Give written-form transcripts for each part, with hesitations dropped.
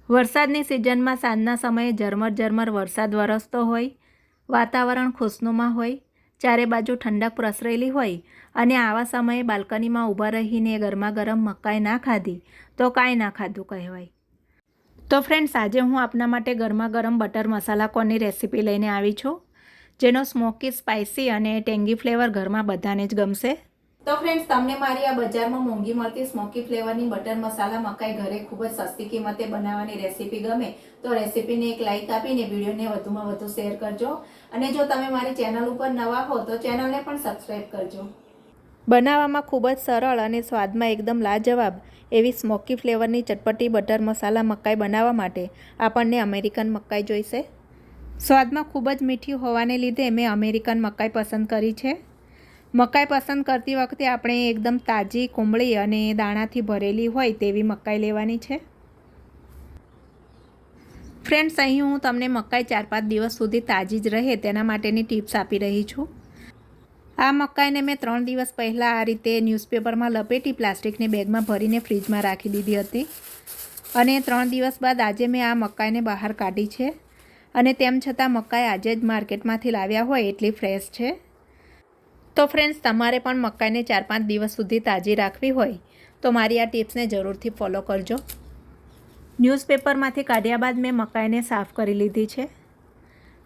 વરસાદની સિઝનમાં સાંજના સમયે ઝરમર વરસાદ વરસતો હોય, વાતાવરણ ખુશનુમા હોય, ચારે બાજુ ઠંડક પ્રસરેલી હોય અને આવા સમયે બાલ્કનીમાં ઊભા રહીને ગરમા ગરમ મકાઈ ના ખાધી તો કાંઈ ના ખાધું કહેવાય. તો ફ્રેન્ડ્સ, આજે હું આપના માટે ગરમા ગરમ બટર મસાલા કોર્નની રેસીપી લઈને આવી છું, જેનો સ્મોકી, સ્પાઇસી અને ટેંગી ફ્લેવર ઘરમાં બધાને જ ગમશે. તો ફ્રેન્ડ્સ, તમને મારી આ બજારમાં મોંઘી મળતી સ્મોકી ફ્લેવરની બટર મસાલા મકાઈ ઘરે ખૂબ જ સસ્તી કિંમતે બનાવવાની રેસીપી ગમે તો રેસીપીને એક લાઇક આપીને વિડીયોને વધુમાં વધુ શેર કરજો. અને જો તમે મારી ચેનલ ઉપર નવા હો તો ચેનલને પણ સબસ્ક્રાઈબ કરજો. બનાવવામાં ખૂબ જ સરળ અને સ્વાદમાં એકદમ લાજવાબ એવી સ્મોકી ફ્લેવરની ચટપટી બટર મસાલા મકાઈ બનાવવા માટે આપણને અમેરિકન મકાઈ જોઈશે. સ્વાદમાં ખૂબ જ મીઠી હોવાને લીધે મેં અમેરિકન મકાઈ પસંદ કરી છે. મકાઈ પસંદ કરતી વખતે આપણે એકદમ તાજી, કુંબળી અને દાણાથી ભરેલી હોય તેવી મકાઈ લેવાની છે. ફ્રેન્ડ્સ, અહીં હું તમને મકાઈ 4-5 દિવસ સુધી તાજી જ રહે તેના માટેની ટિપ્સ આપી રહી છું. આ મકાઈને મેં 3 દિવસ પહેલાં આ રીતે ન્યૂઝપેપરમાં લપેટી પ્લાસ્ટિકની બેગમાં ભરીને ફ્રીજમાં રાખી દીધી હતી અને 3 દિવસ બાદ આજે મેં આ મકાઈને બહાર કાઢી છે અને તેમ છતાં મકાઈ આજે જ માર્કેટમાંથી લાવ્યા હોય એટલી ફ્રેશ છે. તો ફ્રેન્ડ્સ, તમારે પણ મકાઈને 4-5 દિવસ સુધી તાજી રાખવી હોય તો મારી આ ટિપ્સને જરૂરથી ફોલો કરજો. ન્યૂઝપેપરમાંથી કાઢ્યા બાદ મેં મકાઈને સાફ કરી લીધી છે.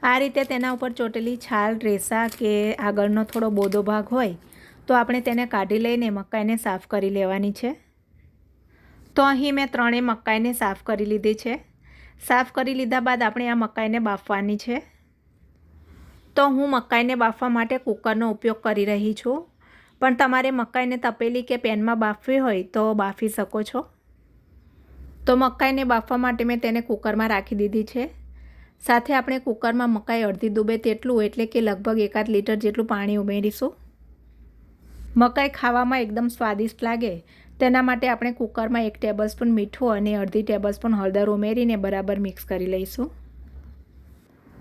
આ રીતે તેના ઉપર ચોટેલી છાલ, રેસા કે આગળનો થોડો બોદો ભાગ હોય તો આપણે તેને કાઢી લઈને મકાઈને સાફ કરી લેવાની છે. તો અહીં મેં 3 મકાઈને સાફ કરી લીધી છે. સાફ કરી લીધા બાદ આપણે આ મકાઈને બાફવાની છે. તો હું મકાઈને બાફવા માટે કુકરનો ઉપયોગ કરી રહી છું, પણ તમારે મકાઈને તપેલી કે પેનમાં બાફવી હોય તો બાફી શકો છો. તો મકાઈને બાફવા માટે મેં તેને કુકરમાં રાખી દીધી છે. સાથે આપણે કુકરમાં મકાઈ અડધી ડૂબે તેટલું એટલે કે લગભગ 1 લીટર જેટલું પાણી ઉમેરીશું. મકાઈ ખાવામાં એકદમ સ્વાદિષ્ટ લાગે તેના માટે આપણે કુકરમાં 1 ટેબલસ્પૂન મીઠું અને અડધી ટેબલસ્પૂન હળદર ઉમેરીને બરાબર મિક્સ કરી લઈશું.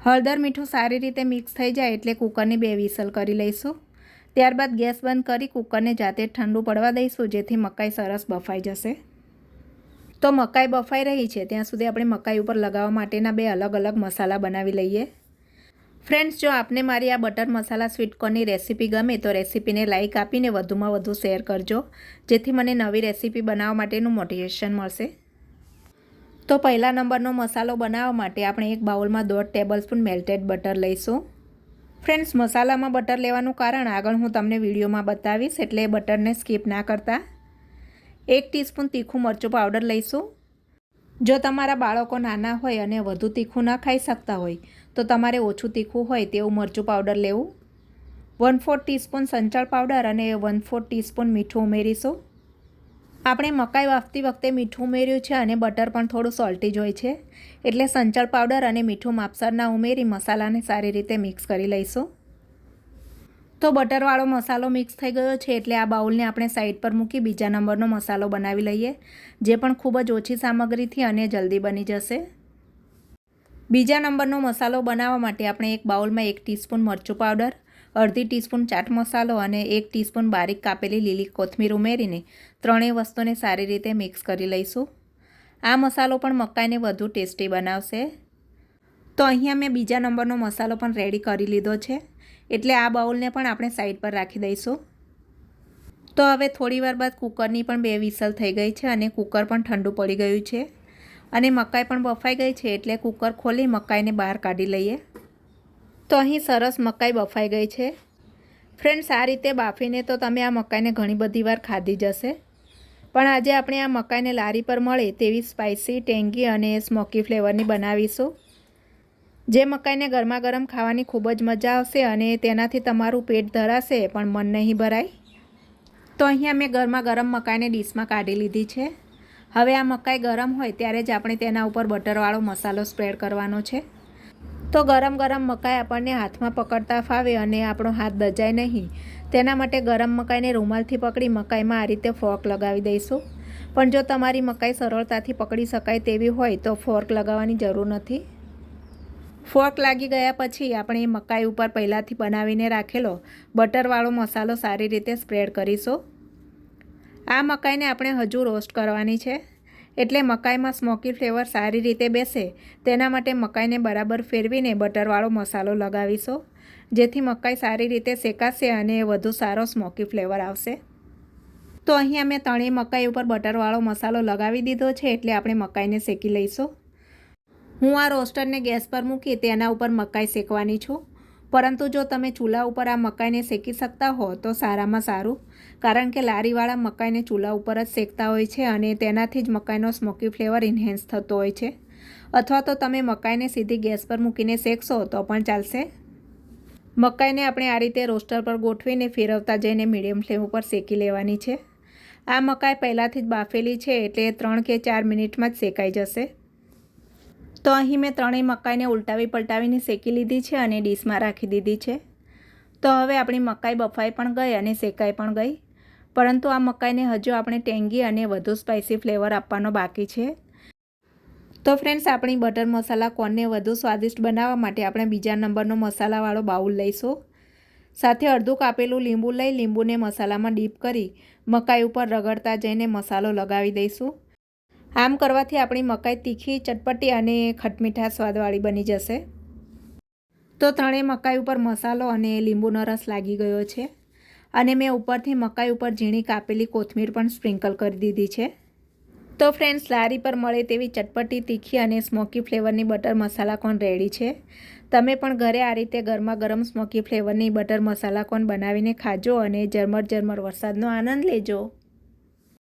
હળદર મીઠું સારી રીતે મિક્સ થઈ જાય એટલે કુકરની 2 વિસલ કરી લઈશું. ત્યારબાદ ગેસ બંધ કરી કુકરને જાતે ઠંડુ પડવા દઈશું, જેથી મકાઈ સરસ બફાઈ જશે. તો મકાઈ બફાઈ રહી છે ત્યાં સુધી આપણે મકાઈ ઉપર લગાવવા માટેના 2 અલગ અલગ મસાલા બનાવી લઈએ. ફ્રેન્ડ્સ, જો આપને મારી આ બટર મસાલા સ્વીટ કોર્નની રેસીપી ગમે તો રેસીપીને લાઇક આપીને વધુમાં વધુ શેર કરજો, જેથી મને નવી રેસીપી બનાવવા માટેનું મોટિવેશન મળશે. તો પહેલા નંબરનો મસાલો બનાવવા માટે આપણે એક બાઉલમાં 1.5 ટેબલસ્પૂન મેલ્ટેડ બટર લઈશું. ફ્રેન્ડ્સ, મસાલામાં બટર લેવાનું કારણ આગળ હું તમને વિડીયોમાં બતાવીશ, એટલે બટરને સ્કીપ ના કરતા. 1 ટીસ્પૂન તીખું મરચું પાવડર લઈશું. જો તમારા બાળકો નાના હોય અને વધુ તીખું ન ખાઈ શકતા હોય તો તમારે ઓછું તીખું હોય તેવું મરચું પાવડર લેવું. 1/4 ટીસ્પૂન સંચળ પાવડર અને 1/4 ટીસ્પૂન મીઠું ઉમેરીશું. આપણે મકાઈ બાફતી વખતે મીઠું ઉમેર્યું છે અને બટર પણ થોડું સોલ્ટી જ હોય છે, એટલે સંચળ પાવડર અને મીઠું માપસરના ઉમેરી મસાલાને સારી રીતે મિક્સ કરી લઈશું. તો બટરવાળો મસાલો મિક્સ થઈ ગયો છે એટલે આ બાઉલને આપણે સાઈડ પર મૂકી બીજા નંબરનો મસાલો બનાવી લઈએ, જે પણ ખૂબ જ ઓછી સામગ્રીથી અને જલ્દી બની જશે. બીજા નંબરનો મસાલો બનાવવા માટે આપણે એક બાઉલમાં 1 ટીસ્પૂન મરચું પાવડર, અડધી ટીસ્પૂન ચાટ મસાલો અને 1 ટીસ્પૂન બારીક કાપેલી લીલી કોથમીર ઉમેરીને ત્રણેય વસ્તુને સારી રીતે મિક્સ કરી લઈશું. આ મસાલો પણ મકાઈને વધુ ટેસ્ટી બનાવશે. તો અહીંયા મેં બીજા નંબરનો મસાલો પણ રેડી કરી લીધો છે, એટલે આ બાઉલને પણ આપણે સાઈડ પર રાખી દઈશું. તો હવે થોડીવાર બાદ કુકરની પણ 2 વિસલ થઈ ગઈ છે અને કુકર પણ ઠંડુ પડી ગયું છે અને મકાઈ પણ બફાઈ ગઈ છે, એટલે કુકર ખોલી મકાઈને બહાર કાઢી લઈએ. તો અહીં સરસ મકાઈ બફાઈ ગઈ છે. ફ્રેન્ડ્સ, આ રીતે બાફીને તો તમે આ મકાઈને ઘણી બધી વાર ખાધી જશે, પણ આજે આપણે આ મકાઈને લારી પર મળે તેવી સ્પાઇસી, ટેંગી અને સ્મોકી ફ્લેવરની બનાવીશું, જે મકાઈને ગરમા ગરમ ખાવાની ખૂબ જ મજા આવશે અને તેનાથી તમારું પેટ ધરાશે પણ મન નહીં ભરાય. તો અહીંયા મેં ગરમા ગરમ મકાઈને ડીશમાં કાઢી લીધી છે. હવે આ મકાઈ ગરમ હોય ત્યારે જ આપણે તેના ઉપર બટરવાળો મસાલો સ્પ્રેડ કરવાનો છે. તો ગરમ ગરમ મકાઈ આપણને હાથમાં પકડતા ફાવે અને આપણો હાથ દજાય નહીં, તેના માટે ગરમ મકાઈને રૂમાલથી પકડી મકાઈમાં આ રીતે ફોર્ક લગાવી દઈશું. પણ જો તમારી મકાઈ સરળતાથી પકડી શકાય તેવી હોય તો ફોર્ક લગાવવાની જરૂર નથી. ફોર્ક લાગી ગયા પછી આપણે મકાઈ ઉપર પહેલાંથી બનાવીને રાખેલો બટરવાળો મસાલો સારી રીતે સ્પ્રેડ કરીશું. આ મકાઈને આપણે હજુ રોસ્ટ કરવાની છે, એટલે મકાઈમાં સ્મોકી ફ્લેવર સારી રીતે બેસે તેના માટે મકાઈને બરાબર ફેરવીને બટરવાળો મસાલો લગાવીશું, જેથી મકાઈ સારી રીતે શેકાશે અને વધુ સારો સ્મોકી ફ્લેવર આવશે. તો અહીંયા મેં તળી મકાઈ ઉપર બટરવાળો મસાલો લગાવી દીધો છે, એટલે આપણે મકાઈને શેકી લઈશું. હું આ રોસ્ટરને ગેસ પર મૂકી તેના ઉપર મકાઈ શેકવાની છું, પરંતુ જો તમે ચૂલા ઉપર આ મકાઈને શેકી શકતા હો તો સારામાં સારું, કારણ કે લારીવાળા મકાઈને ચૂલા ઉપર જ શેકતા હોય છે અને તેનાથી જ મકાઈનો સ્મોકી ફ્લેવર ઇન્હેન્સ થતો હોય છે. અથવા તો તમે મકાઈને સીધી ગેસ પર મૂકીને શેકશો તો પણ ચાલશે. મકાઈને આપણે આ રીતે રોસ્ટર પર ગોઠવીને ફેરવતા જઈને મીડિયમ ફ્લેમ ઉપર શેકી લેવાની છે. આ મકાઈ પહેલાંથી જ બાફેલી છે, એટલે 3 કે 4 મિનિટમાં જ શેકાઈ જશે. તો અહીં મેં ત્રણેય મકાઈને ઉલટાવી પલટાવીને શેકી લીધી છે અને ડીશમાં રાખી દીધી છે. તો હવે આપણી મકાઈ બફાઈ પણ ગઈ અને શેકાઈ પણ ગઈ, પરંતુ આ મકાઈને હજુ આપણે ટેંગી અને વધુ સ્પાઇસી ફ્લેવર આપવાનો બાકી છે. તો ફ્રેન્ડ્સ, આપણી બટર મસાલા કોર્નને વધુ સ્વાદિષ્ટ બનાવવા માટે આપણે બીજા નંબરનો મસાલાવાળો બાઉલ લઈશું. સાથે અડધું કાપેલું લીંબુ લઈ લીંબુને મસાલામાં ડીપ કરી મકાઈ ઉપર રગડતા જઈને મસાલો લગાવી દઈશું. આમ કરવાથી આપણી મકાઈ તીખી, ચટપટી અને ખટમીઠા સ્વાદવાળી બની જશે. તો ત્રણેય મકાઈ ઉપર મસાલો અને લીંબુનો રસ લાગી ગયો છે અને મેં ઉપરથી મકાઈ ઉપર ઝીણી કાપેલી કોથમીર પણ સ્પ્રિંકલ કરી દીધી છે. તો ફ્રેન્ડ્સ, લારી પર મળે તેવી ચટપટી, તીખી અને સ્મોકી ફ્લેવરની બટર મસાલા કોર્ન રેડી છે. તમે પણ ઘરે આ રીતે ગરમા ગરમ સ્મોકી ફ્લેવરની બટર મસાલા કોર્ન બનાવીને ખાજો અને ઝરમર ઝરમર વરસાદનો આનંદ લેજો.